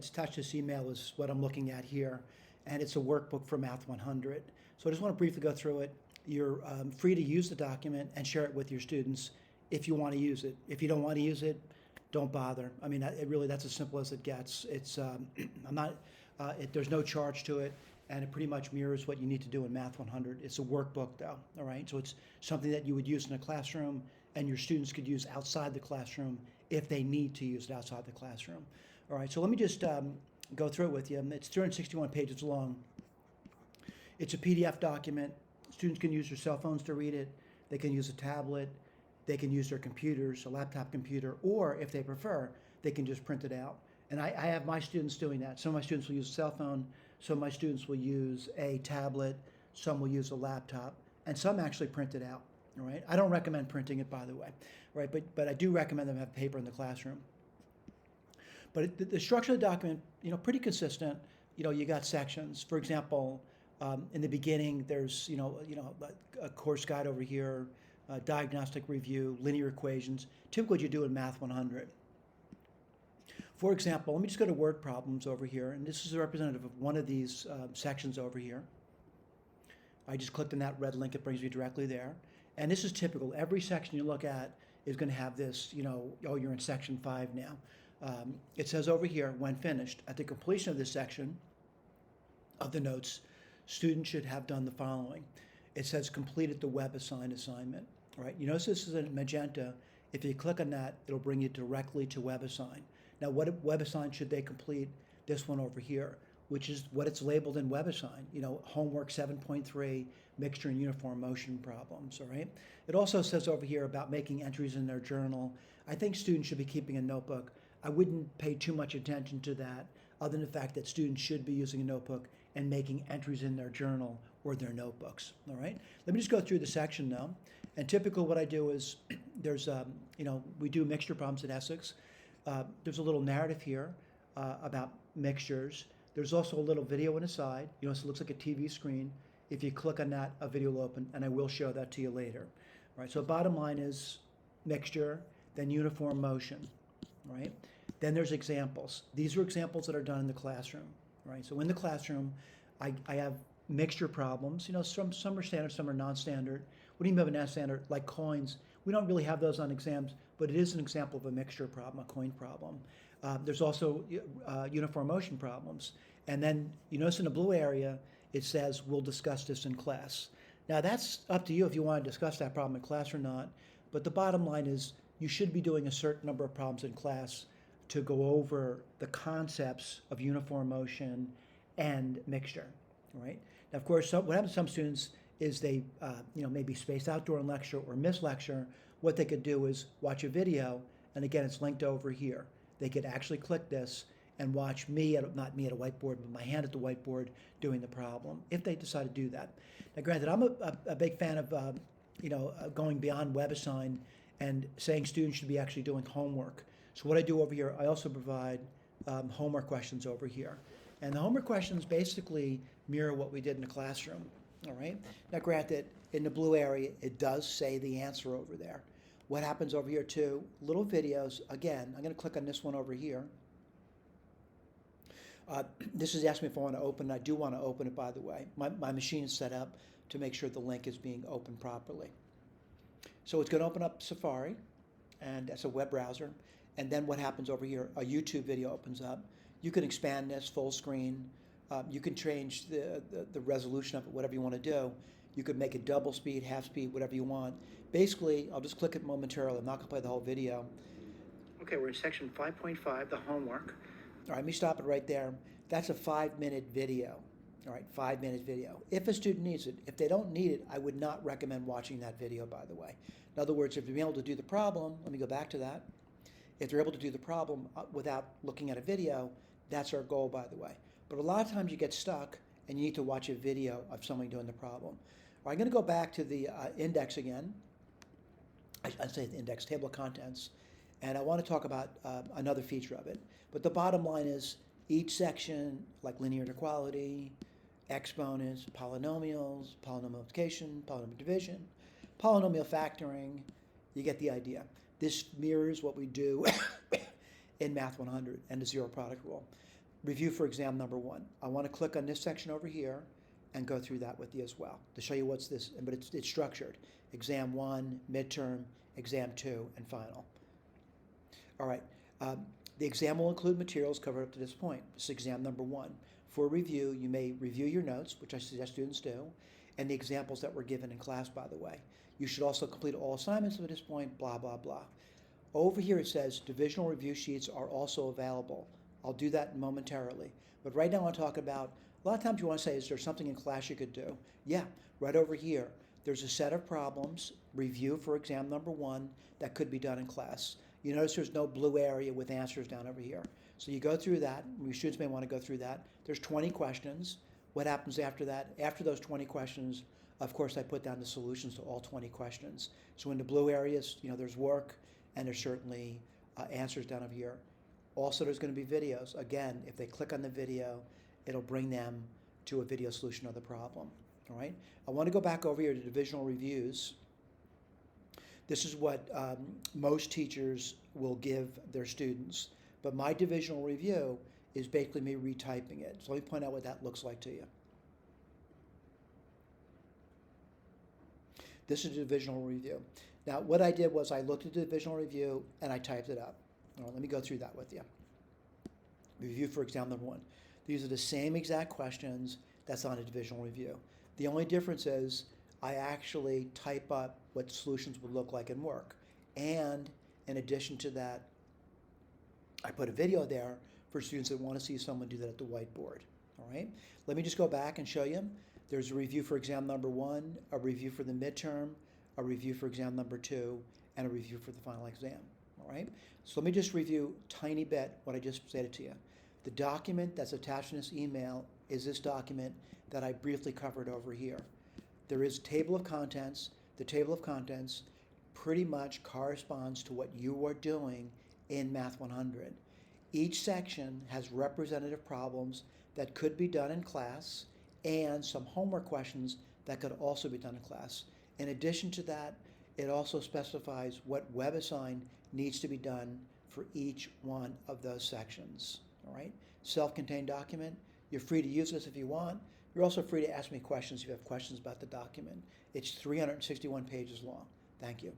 Attached to this email is what I'm looking at here, and it's a workbook for Math 100. So I just want to briefly go through it. You're free to use the document and share it with your students if you want to use it. If you don't want to use it, don't bother. I mean, that's as simple as it gets. It's I'm not. There's no charge to it, and it pretty much mirrors what you need to do in Math 100. It's a workbook, though. All right, so it's something that you would use in a classroom, and your students could use outside the classroom if they need to use it outside the classroom. All right, so let me just go through it with you. It's 361 pages long. It's a PDF document. Students can use their cell phones to read it. They can use a tablet. They can use their computers, a laptop computer, or if they prefer, they can just print it out. And I have my students doing that. Some of my students will use a cell phone. Some of my students will use a tablet. Some will use a laptop. And some actually print it out. All right. I don't recommend printing it, by the way. Right. But I do recommend them have paper in the classroom. But the structure of the document, pretty consistent. You got sections. For example, in the beginning, there's a course guide over here, diagnostic review, linear equations, typically what you do in Math 100. For example, let me just go to word problems over here, and this is a representative of one of these sections over here. I just clicked on that red link, it brings me directly there. And this is typical. Every section you look at is going to have this, oh, you're in section 5 now. It says over here, when finished, at the completion of this section of the notes, students should have done the following. It says completed the web assignment. All right, you notice this is in magenta. If you click on that, it'll bring you directly to WebAssign. Now, what WebAssign should they complete? This one over here, which is what it's labeled in WebAssign. Homework 7.3, mixture and uniform motion problems. All right. It also says over here about making entries in their journal. I think students should be keeping a notebook. I wouldn't pay too much attention to that, other than the fact that students should be using a notebook and making entries in their journal or their notebooks. All right. Let me just go through the section now. And typical what I do is there's, we do mixture problems at Essex. There's a little narrative here about mixtures. There's also a little video on the side. So it looks like a TV screen. If you click on that, a video will open, and I will show that to you later. All right. So bottom line is mixture, then uniform motion. Right? Then there's examples. These are examples that are done in the classroom. Right? So in the classroom, I have mixture problems. Some are standard, some are non-standard. What do you mean by non-standard? Like coins. We don't really have those on exams, but it is an example of a mixture problem, a coin problem. There's also uniform motion problems. And then you notice in the blue area, it says, we'll discuss this in class. Now that's up to you if you want to discuss that problem in class or not. But the bottom line is you should be doing a certain number of problems in class to go over the concepts of uniform motion and mixture, right? Now, of course, what happens to some students is they, maybe space out during lecture or miss lecture. What they could do is watch a video, and again, it's linked over here. They could actually click this and watch me, not me at a whiteboard, but my hand at the whiteboard doing the problem, if they decide to do that. Now, granted, I'm a big fan of, going beyond WebAssign and saying students should be actually doing homework. So what I do over here, I also provide homework questions over here. And the homework questions basically mirror what we did in the classroom, all right? Now granted, in the blue area, it does say the answer over there. What happens over here too, little videos, again, I'm gonna click on this one over here. This is asking me if I wanna open it. I do wanna open it, by the way. My machine is set up to make sure the link is being opened properly. So it's gonna open up Safari, and that's a web browser. And then what happens over here, a YouTube video opens up. You can expand this full screen. You can change the resolution of it, whatever you want to do. You could make it double speed, half speed, whatever you want. Basically, I'll just click it momentarily. I'm not going to play the whole video. Okay, we're in section 5.5, the homework. All right, let me stop it right there. That's a 5-minute video. All right, 5-minute video. If a student needs it. If they don't need it, I would not recommend watching that video, by the way. In other words, if they're able to do the problem, let me go back to that. If they're able to do the problem without looking at a video, that's our goal, by the way. But a lot of times you get stuck and you need to watch a video of someone doing the problem. I'm going to go back to the index again. I'd say the index, table of contents. And I want to talk about another feature of it. But the bottom line is each section, like linear inequality, exponents, polynomials, polynomial multiplication, polynomial division, polynomial factoring, you get the idea. This mirrors what we do in Math 100 and the zero product rule. review for exam number 1. I want to click on this section over here and go through that with you as well to show you what's this, but it's structured. Exam 1, midterm, exam 2, and final. All right. The exam will include materials covered up to this point. This is exam number 1. For review, you may review your notes, which I suggest students do, and the examples that were given in class, by the way. You should also complete all assignments up to this point, blah, blah, blah. Over here it says divisional review sheets are also available. I'll do that momentarily. But right now I want to talk about, a lot of times you want to say, is there something in class you could do? Yeah, right over here. There's a set of problems, review for exam number 1, that could be done in class. You notice there's no blue area with answers down over here. So you go through that. Your students may want to go through that. There's 20 questions. What happens after that? After those 20 questions, of course, I put down the solutions to all 20 questions. So in the blue areas, there's work, and there's certainly answers down over here. Also, there's going to be videos. Again, if they click on the video, it'll bring them to a video solution of the problem. All right. I want to go back over here to divisional reviews. This is what most teachers will give their students. But my divisional review is basically me retyping it. So let me point out what that looks like to you. This is a divisional review. Now, what I did was I looked at the divisional review and I typed it up. All right, let me go through that with you. Review for exam number 1. These are the same exact questions that's on a divisional review. The only difference is I actually type up what solutions would look like in work. And in addition to that, I put a video there for students that want to see someone do that at the whiteboard. All right. Let me just go back and show you. There's a review for exam number 1, a review for the midterm, a review for exam number 2, and a review for the final exam. All right. So let me just review a tiny bit what I just stated to you. The document that's attached in this email is this document that I briefly covered over here. There is a table of contents. The table of contents pretty much corresponds to what you are doing in Math 100. Each section has representative problems that could be done in class and some homework questions that could also be done in class. In addition to that, it also specifies what WebAssign needs to be done for each one of those sections. All right? Self-contained document. You're free to use this if you want. You're also free to ask me questions if you have questions about the document. It's 361 pages long. Thank you.